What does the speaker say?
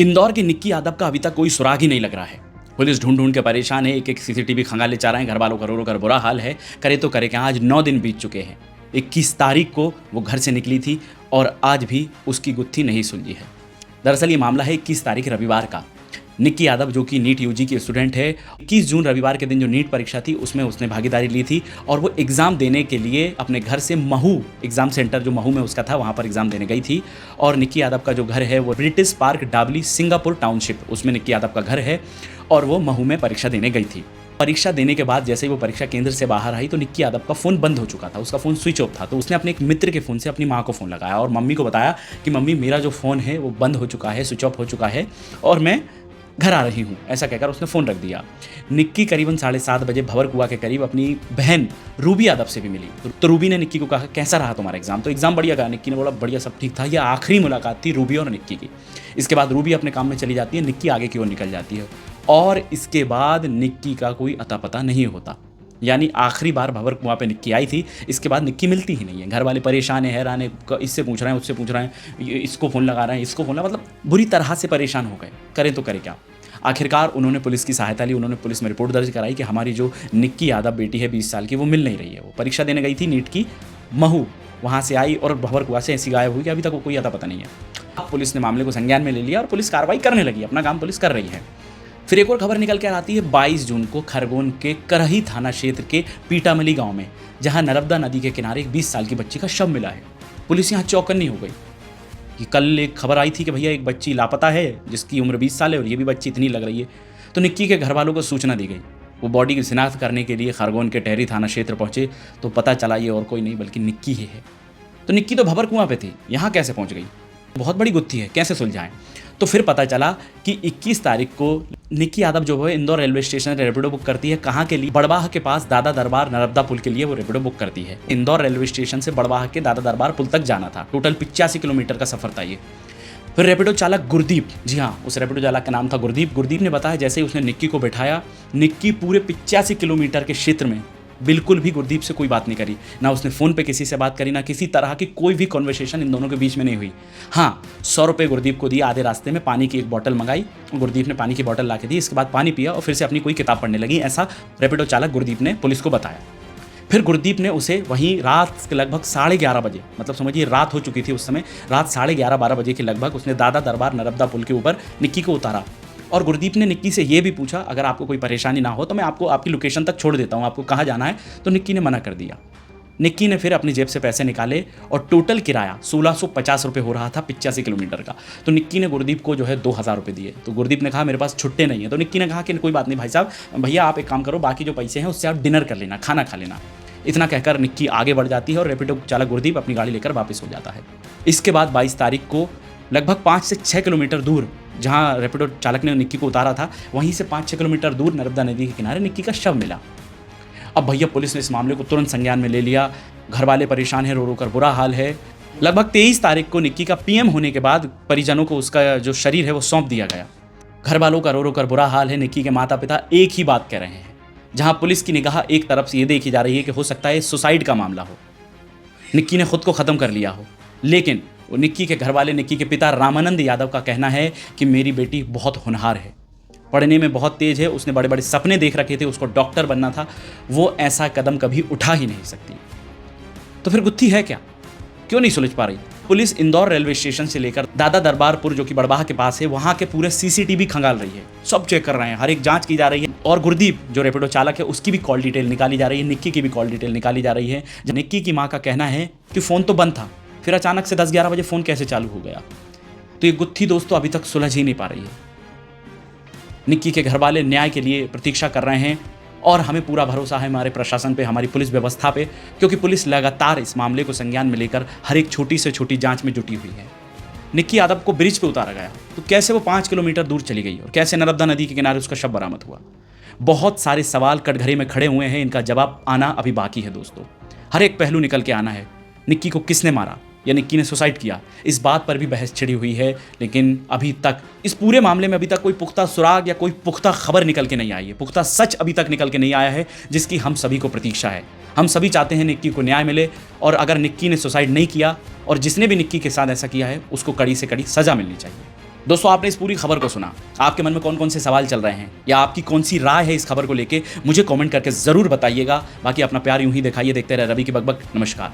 इंदौर की निक्की यादव का अभी तक कोई सुराग ही नहीं लग रहा है। पुलिस ढूंढ ढूंढ के परेशान है, एक एक सीसीटीवी खंगाले चाह रहे हैं, घर वालों का रो रो कर बुरा हाल है। करे तो करे क्या, आज 9 दिन बीत चुके हैं। 21 तारीख को वो घर से निकली थी और आज भी उसकी गुत्थी नहीं सुलझी है। दरअसल ये मामला है 21 तारीख रविवार का। निक्की यादव जो कि नीट यूजी की स्टूडेंट है, 21 जून रविवार के दिन जो नीट परीक्षा थी उसमें उसने भागीदारी ली थी और वो एग्ज़ाम देने के लिए अपने घर से महू एग्ज़ाम सेंटर जो महू में उसका था वहाँ पर एग्ज़ाम देने गई थी। और निक्की यादव का जो घर है वो British park Dabli Singapore township, उसमें निक्की यादव का घर है और वो महू में परीक्षा देने गई थी। परीक्षा देने के बाद जैसे ही वो परीक्षा केंद्र से बाहर आई तो निक्की यादव का फ़ोन बंद हो चुका था, उसका फ़ोन स्विच ऑफ था। तो उसने अपने एक मित्र के फ़ोन से अपनी माँ को फ़ोन लगाया और मम्मी को बताया कि मम्मी मेरा जो फ़ोन है वो बंद हो चुका है, स्विच ऑफ हो चुका है और मैं घर आ रही हूँ। ऐसा कहकर उसने फ़ोन रख दिया। निक्की करीबन 7:30 बजे भंवरकुआं के करीब अपनी बहन रूबी यादव से भी मिली। तो रूबी ने निक्की को कहा कैसा रहा तुम्हारा एग्ज़ाम? तो एग्ज़ाम बढ़िया गया। निक्की ने बोला बढ़िया, सब ठीक था। यह आखिरी मुलाकात थी रूबी और निक्की की। इसके बाद रूबी अपने काम में चली जाती है, निक्की आगे की ओर निकल जाती है और इसके बाद निक्की का कोई अता पता नहीं होता। यानी आखिरी बार भंवरकुआं पे निक्की आई थी, इसके बाद निक्की मिलती ही नहीं है। घर वाले परेशान है, हैरान है, इससे पूछ रहे हैं, उससे पूछ रहे हैं, इसको फ़ोन लगा रहे हैं, इसको फ़ोन लगा, मतलब बुरी तरह से परेशान हो गए। करें तो करें क्या? आखिरकार उन्होंने पुलिस की सहायता ली। उन्होंने पुलिस में रिपोर्ट दर्ज कराई कि हमारी जो निक्की यादव बेटी है 20 साल की, वो मिल नहीं रही है। वो परीक्षा देने गई थी नीट की महू, वहाँ से आई और भंवरकुआं से ऐसी गायब हुई कि अभी तक वो कोई अता पता नहीं है। अब पुलिस ने मामले को संज्ञान में ले लिया और पुलिस कार्रवाई करने लगी, अपना काम पुलिस कर रही है। फिर एक और खबर निकल कर आती है 22 जून को खरगोन के करही थाना क्षेत्र के पीटामली गाँव में, जहाँ नर्मदा नदी के किनारे एक 20 साल की बच्ची का शव मिला है। पुलिस यहाँ चौकन्नी हो गई कि कल एक खबर आई थी कि भैया एक बच्ची लापता है जिसकी उम्र 20 साल है और ये भी बच्ची इतनी लग रही है। तो निक्की के घर वालों को सूचना दी गई। वो बॉडी की शिनाख्त करने के लिए खरगोन के टेहरी थाना क्षेत्र पहुंचे तो पता चला ये और कोई नहीं बल्कि निक्की ही है। तो निक्की तो भंवरकुआं पे थी, यहाँ कैसे पहुंच गई? बहुत बड़ी गुत्थी है, कैसे सुलझाएं? तो फिर पता चला कि 21 तारीख को निक्की यादव जो है इंदौर रेलवे स्टेशन से रैपिडो बुक करती है। कहाँ के लिए? बड़वाह के पास दादा दरबार नर्मदा पुल के लिए वो रैपिडो बुक करती है। इंदौर रेलवे स्टेशन से बड़वाह के दादा दरबार पुल तक जाना था। टोटल 85 किलोमीटर का सफर था ये। फिर रैपिडो चालक गुरदीप, जी हाँ उस रैपिडो चालक का नाम था गुरदीप। गुरदीप ने बताया जैसे ही उसने निक्की को बैठाया, निक्की पूरे 85 किलोमीटर के क्षेत्र में बिल्कुल भी गुरदीप से कोई बात नहीं करी। ना उसने फ़ोन पे किसी से बात करी, ना किसी तरह की कोई भी कॉन्वर्सेशन इन दोनों के बीच में नहीं हुई। हाँ, 100 रुपये गुरदीप को दिया, आधे रास्ते में पानी की एक बोतल मंगाई, गुरदीप ने पानी की बोतल ला के दी। इसके बाद पानी पिया और फिर से अपनी कोई किताब पढ़ने लगी। ऐसा रैपिडो चालक गुरदीप ने पुलिस को बताया। फिर गुरदीप ने उसे वहीं रात के लगभग 11:30 बजे, मतलब समझिए रात हो चुकी थी उस समय, रात 11:30-12 बजे के लगभग उसने दादा दरबार नर्मदा पुल के ऊपर निक्की को उतारा। और गुरदीप ने निक्की से ये भी पूछा अगर आपको कोई परेशानी ना हो तो मैं आपको आपकी लोकेशन तक छोड़ देता हूँ, आपको कहाँ जाना है? तो निक्की ने मना कर दिया। निक्की ने फिर अपनी जेब से पैसे निकाले और टोटल किराया 1650 रुपये हो रहा था 85 किलोमीटर का। तो निक्की ने गुरदीप को जो है 2000 रुपये दिए। तो गुरदीप ने कहा मेरे पास छुट्टे नहीं है। तो निक्की ने कहा कि कोई बात नहीं भाई साहब, भैया आप एक काम करो, बाकी जो पैसे हैं उससे आप डिनर कर लेना, खाना खा लेना। इतना कहकर निक्की आगे बढ़ जाती है और रैपिडो चालक गुरदीप अपनी गाड़ी लेकर वापस हो जाता है। इसके बाद 22 तारीख को लगभग 5 से 6 किलोमीटर दूर, जहाँ रैपिडो चालक ने निक्की को उतारा था, वहीं से 5-6 किलोमीटर दूर नर्मदा नदी के किनारे निक्की का शव मिला। अब भैया पुलिस ने इस मामले को तुरंत संज्ञान में ले लिया। घर वाले परेशान हैं, रो रो कर बुरा हाल है। लगभग 23 तारीख को निक्की का पीएम होने के बाद परिजनों को उसका जो शरीर है वो सौंप दिया गया। घर वालों का रो रो कर बुरा हाल है। निक्की के माता पिता एक ही बात कह रहे हैं, जहाँ पुलिस की निगाह एक तरफ से ये देखी जा रही है कि हो सकता है सुसाइड का मामला हो, निक्की ने खुद को ख़त्म कर लिया हो। लेकिन निक्की के घर वाले, निक्की के पिता रामानंद यादव का कहना है कि मेरी बेटी बहुत होनहार है, पढ़ने में बहुत तेज़ है, उसने बड़े बड़े सपने देख रखे थे, उसको डॉक्टर बनना था, वो ऐसा कदम कभी उठा ही नहीं सकती। तो फिर गुत्थी है क्या? क्यों नहीं सुलझ पा रही? पुलिस इंदौर रेलवे स्टेशन से लेकर दादा दरबारपुर जो कि बड़वाह के पास है, वहाँ के पूरे सीसीटीवी खंगाल रही है, सब चेक कर रहे हैं, हर एक जांच की जा रही है। और गुरदीप जो रैपिडो चालक है उसकी भी कॉल डिटेल निकाली जा रही है, निक्की की भी कॉल डिटेल निकाली जा रही है। निक्की की माँ का कहना है कि फ़ोन तो बंद था, फिर अचानक से 10-11 बजे फ़ोन कैसे चालू हो गया? तो ये गुत्थी दोस्तों अभी तक सुलझ ही नहीं पा रही है। निक्की के घर वाले न्याय के लिए प्रतीक्षा कर रहे हैं और हमें पूरा भरोसा है हमारे प्रशासन पे, हमारी पुलिस व्यवस्था पे, क्योंकि पुलिस लगातार इस मामले को संज्ञान में लेकर हर एक छोटी से छोटी जांच में जुटी हुई है। निक्की यादव को ब्रिज पे उतारा गया तो कैसे वो 5 किलोमीटर दूर चली गई और कैसे नर्मदा नदी के किनारे उसका शव बरामद हुआ? बहुत सारे सवाल कटघरे में खड़े हुए हैं, इनका जवाब आना अभी बाकी है दोस्तों। हर एक पहलू निकल के आना है। निक्की को किसने मारा या निक्की ने सुसाइड किया, इस बात पर भी बहस छिड़ी हुई है। लेकिन अभी तक इस पूरे मामले में अभी तक कोई पुख्ता सुराग या कोई पुख्ता खबर निकल के नहीं आई है, पुख्ता सच अभी तक निकल के नहीं आया है, जिसकी हम सभी को प्रतीक्षा है। हम सभी चाहते हैं निक्की को न्याय मिले और अगर निक्की ने सुसाइड नहीं किया और जिसने भी निक्की के साथ ऐसा किया है उसको कड़ी से कड़ी सज़ा मिलनी चाहिए। दोस्तों, आपने इस पूरी खबर को सुना, आपके मन में कौन कौन से सवाल चल रहे हैं या आपकी कौन सी राय है इस खबर को लेके, मुझे कमेंट करके ज़रूर बताइएगा। बाकी अपना प्यार यूं ही दिखाइए। देखते रहे रवि की बकबक। नमस्कार।